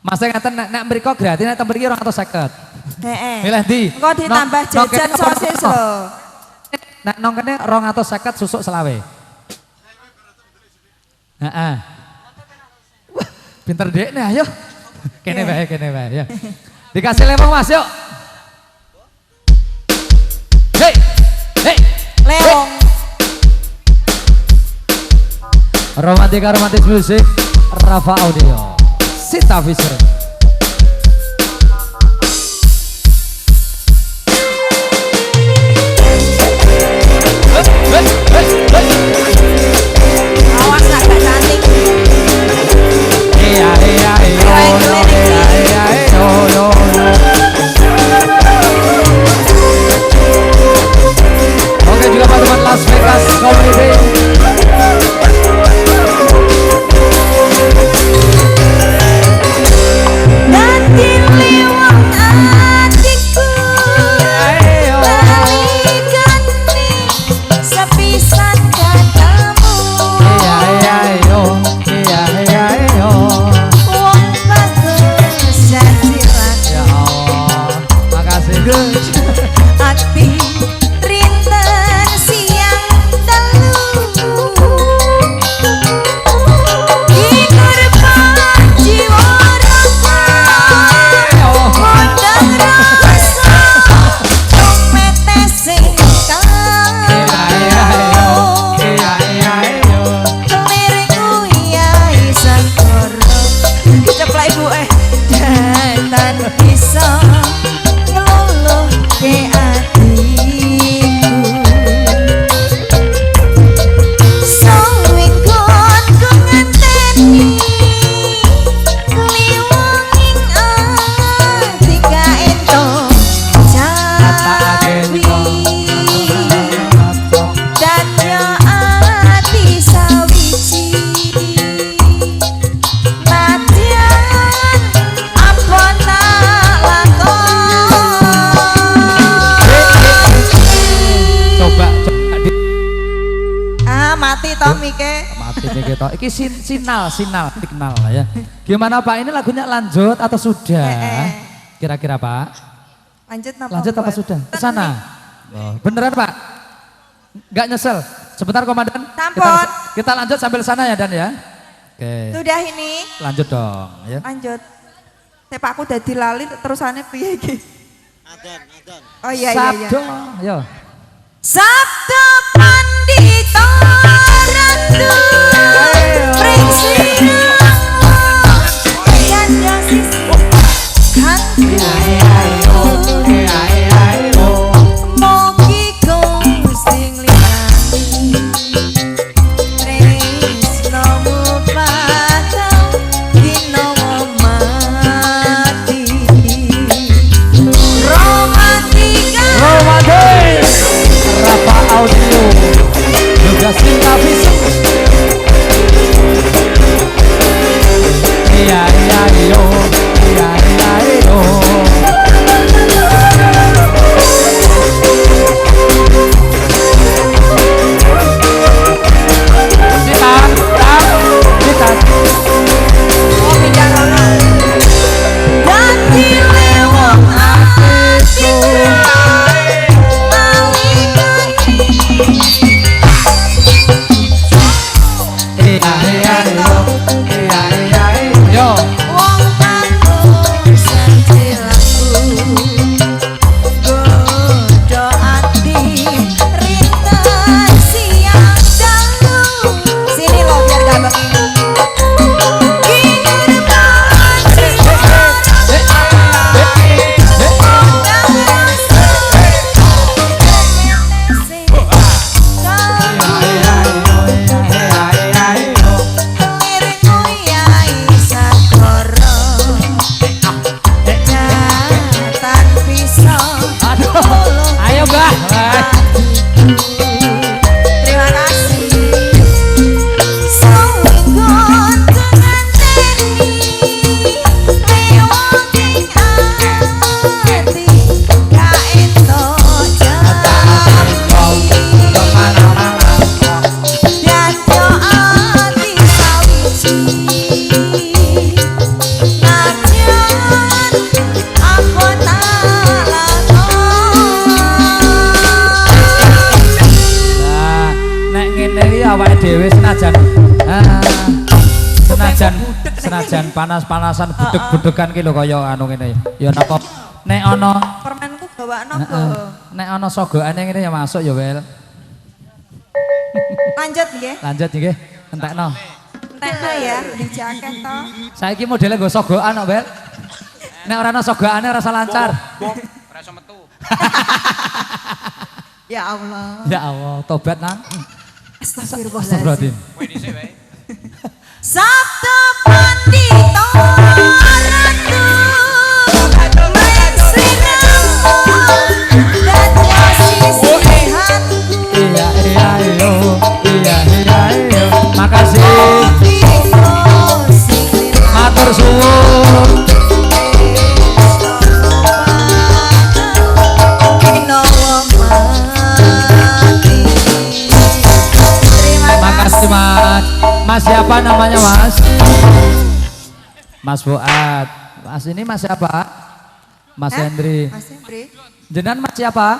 Mas ngaten nek mriko gratis nek mriki 250. Heeh. Milih ndi? Engko ditambah jajan sosis lho. Nek nong kene 250 susuk selawe. Heeh. Pinter dekne ayo. Kene wae ya. Dikasih lemong Mas yuk. Hei. Hei. Leong. Romantis musik Rafa Audio. Sita Fisher. Awas agak cantik. Iya. Oke juga teman-teman Las Vegas Community. Nanti liwang adikku balikan nih sepisan katamu. Iya. Wong bagus jasiran. Ya Allah, makasih Gus. Ati rinten siang telu dikorban jiwa raga mondang rasa dompete sing karo kelirku yai santoro diceplak ibu dan bisa ngeluluh ke hatiku sawingkon ku ngenteni liwanging ati kaento cawi dan yo ati sawiji latihan apa nak lakon. Coba di Mati toh mike. mati nih kita. Iki sinal dikenal lah ya. Gimana Pak? Ini lagunya lanjut atau sudah? Kira-kira Pak? Lanjut apa sudah? Ke sana. Oh, beneran Pak? Nggak nyesel. Sebentar Komandan. Tampon. Kita lanjut sambil sana ya Dan ya. Oke. Sudah ini. Lanjut dong ya. Lanjut. Sepakku dadi lali terusannya piye iki? Adan. Oh iya. Sabdo, yo. Sabda pandita ratu pringsirang kanya sisi mogi Gusti nglindani tresnomu padang dina mati romantika Romantis Rafa Audio juga Sinta Fisher. senajan senajan panas-panasan budek-budekan ki lho kaya anu ngene ya napa nek ana permenku gawakno go nek ana sogokane ngene ya masuk ya Wel lanjut nggih entekno ya dijakek to saiki modele nggo sogokan kok Wel nek ora ana sogokane rasa lancar ora iso metu ya Allah tobat nang astagfirullahaladzim kowe dhisik wae Sabda pandita ratu makasih matur suwun makasih Mas siapa namanya Mas? Mas Fuad. Mas ini Mas siapa? Mas Hendri. Mas Hendri. Jenengan Mas siapa?